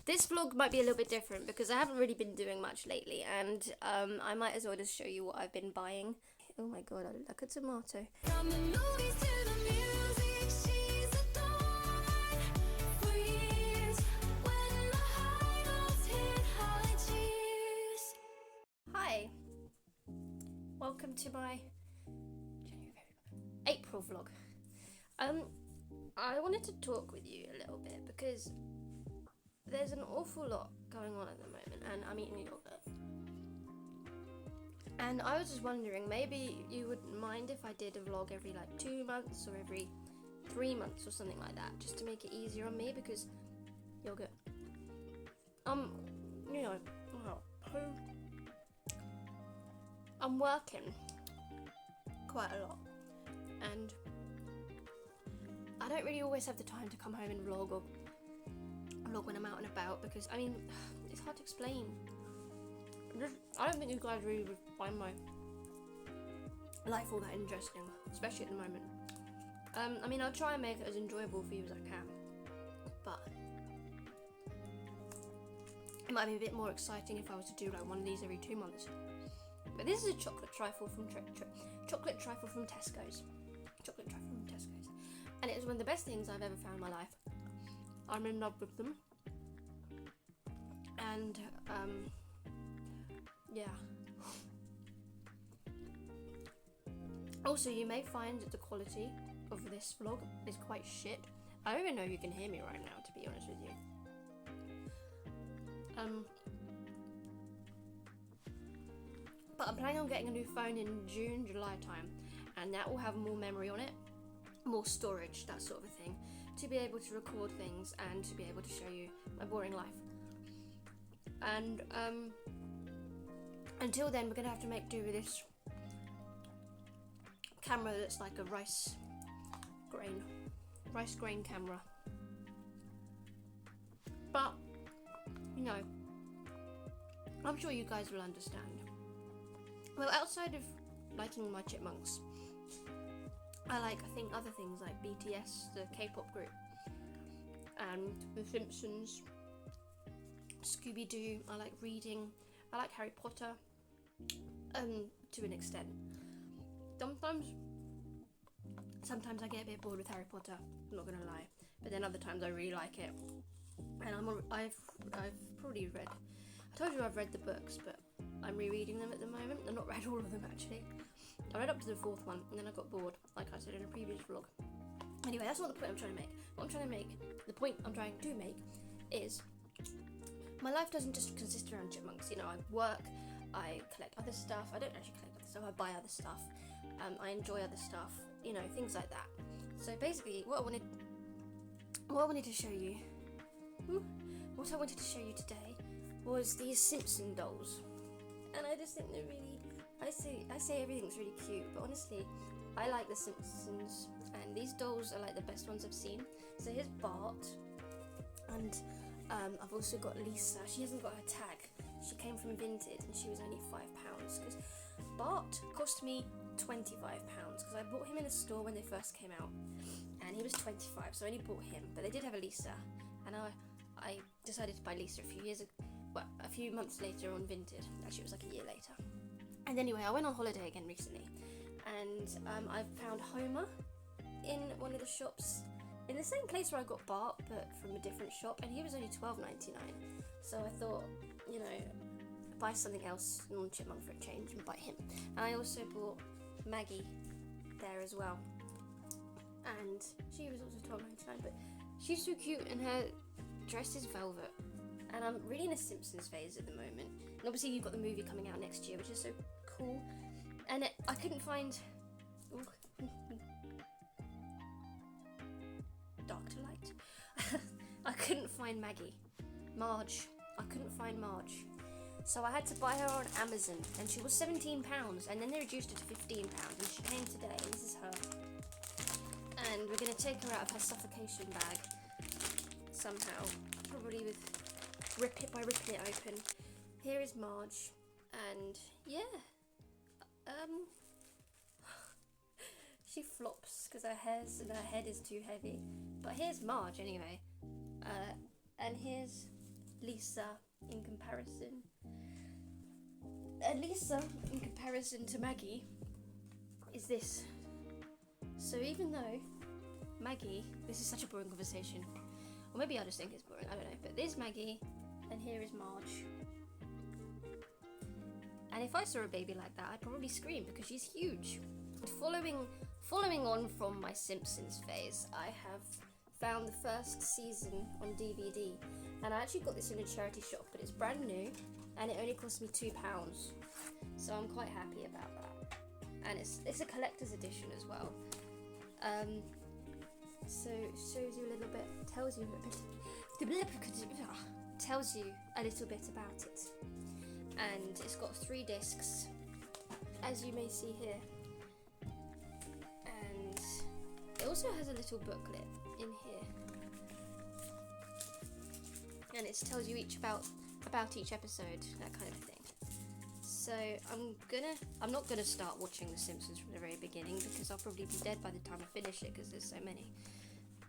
This vlog might be a little bit different because I haven't really been doing much lately, and I might as well just show you what I've been buying. Oh my god, I look like a tomato. From the movies to the music, she's adored. Freeze when the high notes hit high cheers. Hi, welcome to my April vlog. I wanted to talk with you a little bit because there's an awful lot going on at the moment, and I'm eating yogurt. And I was just wondering, maybe you wouldn't mind if I did a vlog every like 2 months or every 3 months or something like that, just to make it easier on me because yogurt. You know, I'm working quite a lot, and I don't really always have the time to come home and vlog or vlog when I'm out and about because, I mean, it's hard to explain. I don't think you guys really would find my life all that interesting, especially at the moment. I mean, I'll try and make it as enjoyable for you as I can, but it might be a bit more exciting if I was to do like one of these every 2 months. But this is a chocolate trifle from Tesco's. Chocolate trifle from Tesco's. And it was one of the best things I've ever found in my life. I'm in love with them. And, yeah. Also, you may find that the quality of this vlog is quite shit. I don't even know if you can hear me right now, to be honest with you. But I'm planning on getting a new phone in June, July time, and that will have more memory on it, more storage, that sort of a thing, to be able to record things and to be able to show you my boring life. And until then, we're gonna have to make do with this camera that's like a rice grain camera. But you know, I'm sure you guys will understand. Well, outside of liking my Chipmunks, I think other things like BTS, the K-pop group, and the Simpsons, Scooby-Doo. I like reading. I like Harry Potter, to an extent. Sometimes I get a bit bored with Harry Potter, I'm not gonna lie, but then other times I really like it. And I've probably read, I told you I've read the books, but I'm rereading them at the moment. I've not read all of them actually. I read up to the 4th one and then I got bored, like I said in a previous vlog. Anyway, that's not the point I'm trying to make. The point I'm trying to make is my life doesn't just consist around Chipmunks. You know, I work, I collect other stuff. I don't actually collect other stuff, I buy other stuff. I enjoy other stuff, you know, things like that. So basically, what I wanted to show you today was these Simpson dolls. And I just think they're really, I say everything's really cute, but honestly, I like the Simpsons, and these dolls are like the best ones I've seen. So here's Bart, and I've also got Lisa. She hasn't got her tag. She came from Vinted, and she was only £5, because Bart cost me £25, because I bought him in a store when they first came out, and he was 25, so I only bought him. But they did have a Lisa, and I decided to buy Lisa a few months later on Vinted. Actually, it was like a year later. And anyway, I went on holiday again recently, and I found Homer in one of the shops in the same place where I got Bart, but from a different shop, and he was only £12.99. So I thought, you know, buy something else, non-Chipmunk, for a change, and buy him. And I also bought Maggie there as well, and she was also £12.99. But she's so cute, and her dress is velvet. And I'm really in a Simpsons phase at the moment. And obviously you've got the movie coming out next year, which is so cool. And I couldn't find... dark to light. I couldn't find Marge. I couldn't find Marge. So I had to buy her on Amazon, and she was £17, and then they reduced it to £15, and she came today, and this is her. And we're going to take her out of her suffocation bag somehow, probably with... by ripping it open. Here is Marge, and yeah, she flops because her head is too heavy. But here's Marge anyway, and here's Lisa in comparison. And Lisa, in comparison to Maggie, is this. So even though Maggie, this is such a boring conversation, or maybe I just think it's boring, I don't know, but there's Maggie, and here is Marge. And if I saw a baby like that, I'd probably scream because she's huge. Following on from my Simpsons phase, I have found the first season on DVD, and I actually got this in a charity shop, but it's brand new, and it only cost me £2, so I'm quite happy about that. And it's a collector's edition as well. So it shows you a little bit, tells you a little bit about it. And it's got 3 discs, as you may see here. And it also has a little booklet in here. And it tells you about each episode, that kind of thing. So I'm not gonna start watching The Simpsons from the very beginning because I'll probably be dead by the time I finish it because there's so many.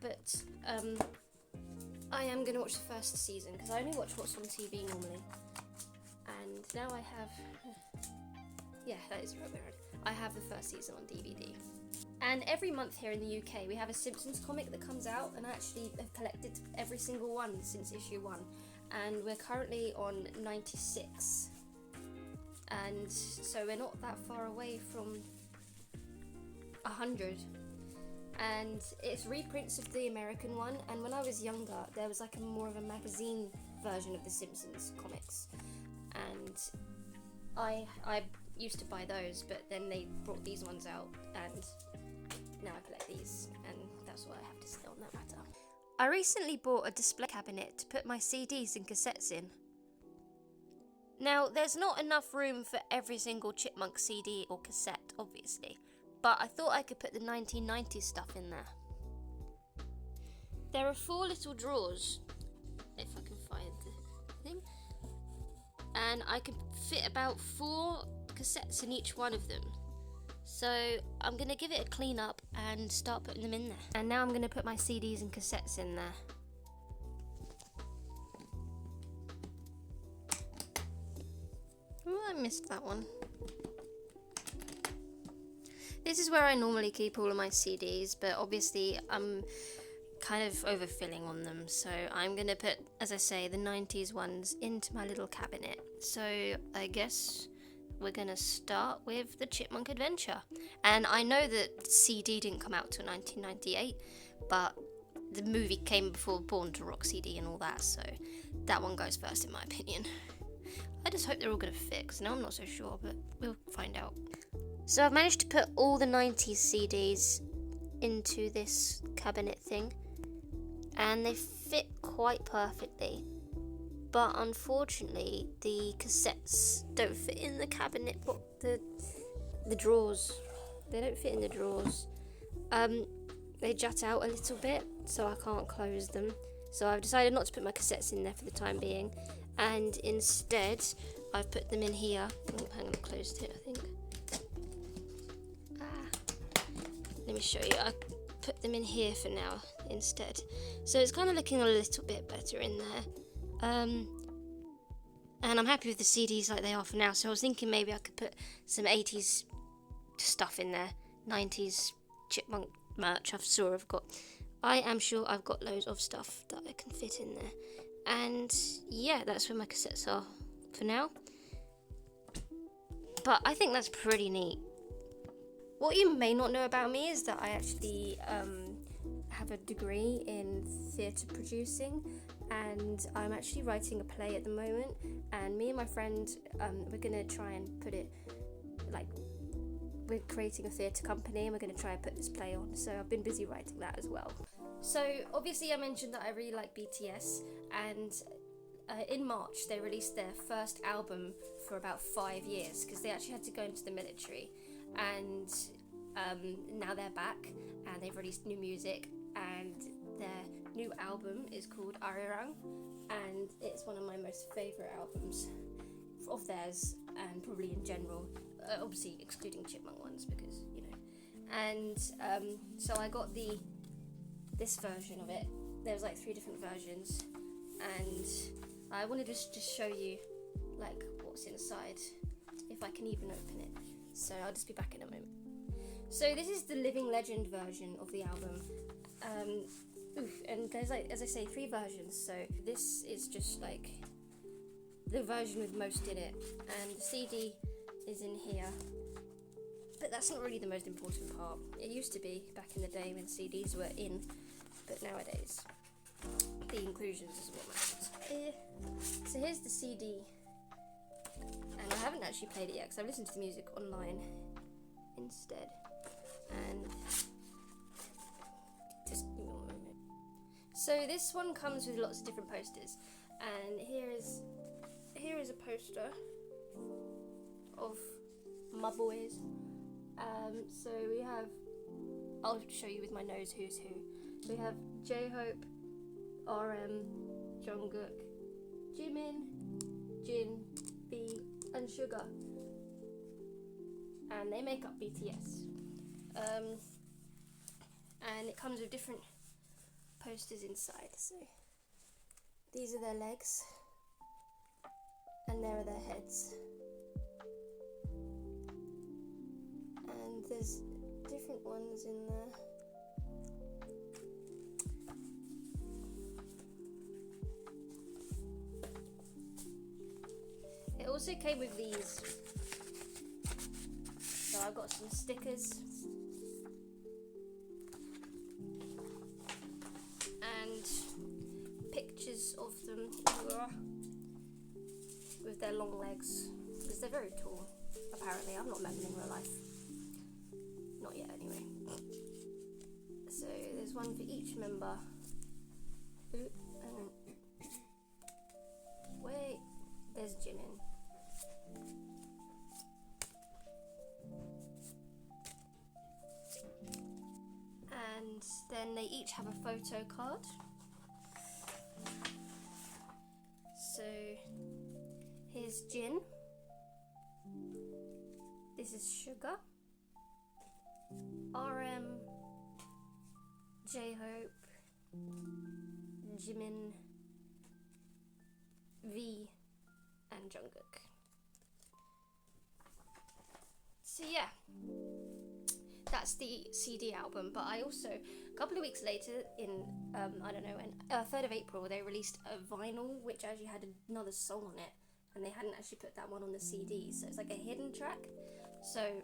But I am gonna watch the first season because I only watch what's on TV normally. And now I have, yeah, that is right. I have the first season on DVD. And every month here in the UK we have a Simpsons comic that comes out, and I actually have collected every single one since issue 1. And we're currently on 96. And so we're not that far away from 100. And it's reprints of the American one, and when I was younger there was like more of a magazine version of the Simpsons comics, and I used to buy those, but then they brought these ones out and now I collect these, and that's what I have to say on that matter. I recently bought a display cabinet to put my CDs and cassettes in. Now, there's not enough room for every single Chipmunk CD or cassette, obviously, but I thought I could put the 1990s stuff in there. There are 4 little drawers, if I can find the thing, and I can fit about 4 cassettes in each one of them. So I'm going to give it a clean up and start putting them in there. And now I'm going to put my CDs and cassettes in there. Oh, I missed that one. This is where I normally keep all of my CDs, but obviously I'm kind of overfilling on them, so I'm going to put, as I say, the 90s ones into my little cabinet. So I guess we're going to start with the Chipmunk Adventure. And I know that CD didn't come out till 1998, but the movie came before Born to Rock CD and all that, so that one goes first in my opinion. I just hope they're all going to fit, because now I'm not so sure, but we'll find out. So I've managed to put all the 90s CDs into this cabinet thing, and they fit quite perfectly. But unfortunately, the cassettes don't fit in the cabinet, the drawers. They don't fit in the drawers. They jut out a little bit, so I can't close them. So I've decided not to put my cassettes in there for the time being, and instead I've put them in here. Oh, hang on, I closed it, I think. Let me show you. I put them in here for now instead. So it's kind of looking a little bit better in there. And I'm happy with the CDs like they are for now, so I was thinking maybe I could put some 80s stuff in there, 90s Chipmunk merch. I am sure I've got loads of stuff that I can fit in there. And yeah, that's where my cassettes are for now. But I think that's pretty neat. What you may not know about me is that I actually have a degree in theatre producing, and I'm actually writing a play at the moment, and me and my friend, we're going to try and put it, like, we're creating a theatre company and we're going to try and put this play on, so I've been busy writing that as well. So obviously I mentioned that I really like BTS, and in March they released their first album for about 5 years, because they actually had to go into the military, and now they're back and they've released new music, and their new album is called Arirang, and it's one of my most favourite albums of theirs, and probably in general, obviously excluding Chipmunk ones, because, you know. And so I got this version of it. There was like 3 different versions, and I wanted to just show you like what's inside, if I can even open it. So I'll just be back in a moment. So this is the Living Legend version of the album. And there's, like, as I say, 3 versions. So this is just like the version with most in it, and the CD is in here. But that's not really the most important part. It used to be back in the day when CDs were in, but nowadays the inclusions is what matters. So here's the CD, and I haven't actually played it yet because I've listened to the music online instead. And just give me one moment. So this one comes with lots of different posters, and here is a poster of my boys. So we have, I'll show you with my nose who's who. We have J-Hope, RM, Jungkook, Jimin, Jin, V, and Sugar, and they make up BTS. And it comes with different posters inside. So these are their legs, and there are their heads. And there's different ones in there. It also came with these. So I've got some stickers. And pictures of them with their long legs, because they're very tall, apparently. I've not met them in real life. Not yet, anyway. So there's one for each member. Ooh, hang on. Wait, there's Jimin. And then they each have a photo card. So here's Jin. This is Sugar. RM, J-Hope, Jimin, V, and Jungkook. So yeah, that's the CD album. But I also, a couple of weeks later, in I don't know, 3rd of April, they released a vinyl which actually had another song on it, and they hadn't actually put that one on the CD, so it's like a hidden track. So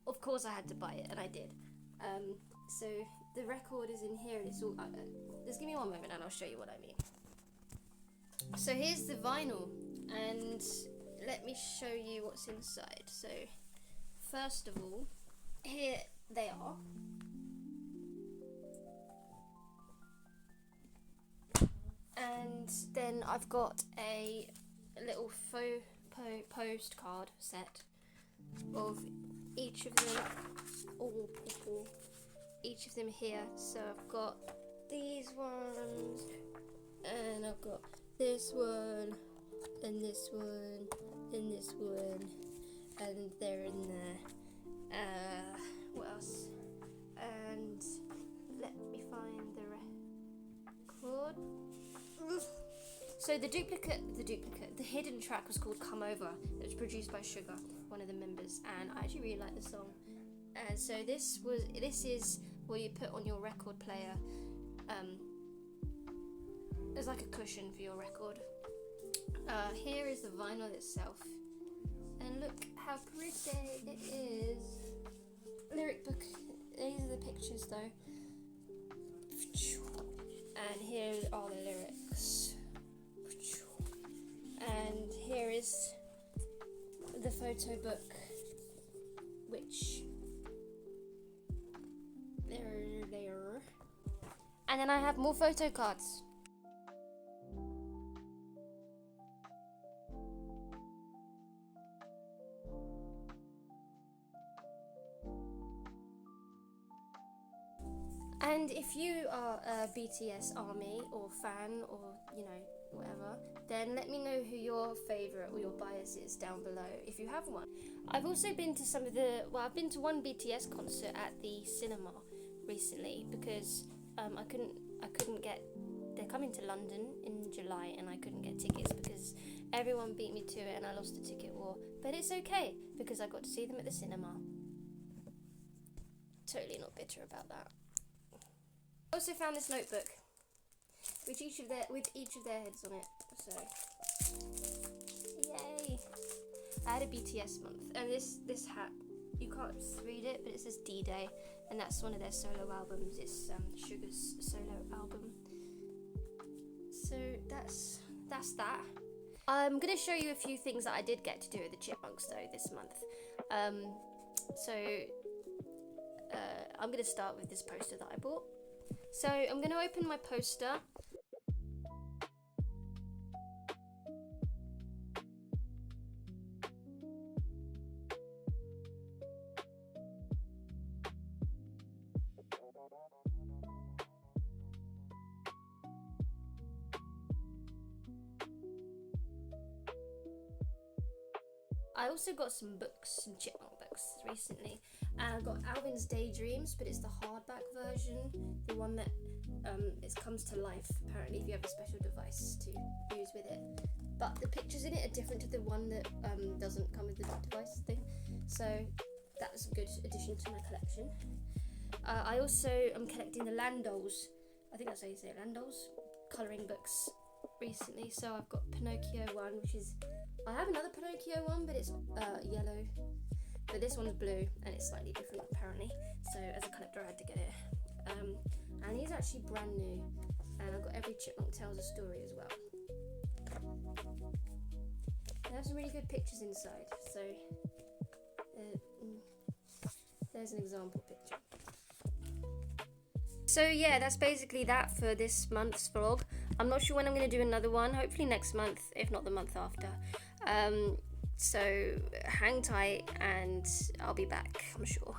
of course I had to buy it, and I did. So the record is in here, and it's all. Just give me one moment, and I'll show you what I mean. So here's the vinyl, and let me show you what's inside. So first of all, here they are. And then I've got a little postcard set of each of them, all people, each of them here. So I've got these ones, and I've got this one, and this one, and this one, and they're in there. What else? And let me find the record. So the hidden track was called Come Over. It was produced by Sugar, one of the members, and I actually really like the song. And so this is what you put on your record player. There's like a cushion for your record. Here is the vinyl itself, and look how pretty it is. Lyric book. These are the pictures though. And here are the lyrics. And here is the photo book, which they're there. And then I have more photo cards. And if you are a BTS army or fan, or whatever, then let me know who your favourite or your bias is down below if you have one. I've also been to I've been to one BTS concert at the cinema recently, because I couldn't get the they're coming to London in July, and I couldn't get tickets because everyone beat me to it and I lost the ticket war. But it's okay because I got to see them at the cinema. Totally not bitter about that. I also found this notebook with each of their heads on it. So yay! I had a BTS month, and this hat, you can't read it, but it says D-Day, and that's one of their solo albums. It's Sugar's solo album. So that's that. I'm gonna show you a few things that I did get to do with the Chipmunks though this month. I'm gonna start with this poster that I bought. So I'm gonna open my poster. I also got some books, some Chipmunk books recently, and I got Alvin's Daydreams, but it's the hardback version, the one that it comes to life apparently if you have a special device to use with it. But the pictures in it are different to the one that doesn't come with the device thing, so that was a good addition to my collection. I also am collecting the Landolls, I think that's how you say it, Landolls, colouring books recently. So I've got Pinocchio one, which is, I have another Pinocchio one, but it's yellow, but this one's blue and it's slightly different apparently, so as a collector I had to get it. And he's actually brand new, and I've got Every Chipmunk Tells a Story as well. They have some really good pictures inside, so there's an example picture. So yeah, that's basically that for this month's vlog. I'm not sure when I'm going to do another one, hopefully next month, if not the month after. So hang tight and I'll be back, I'm sure.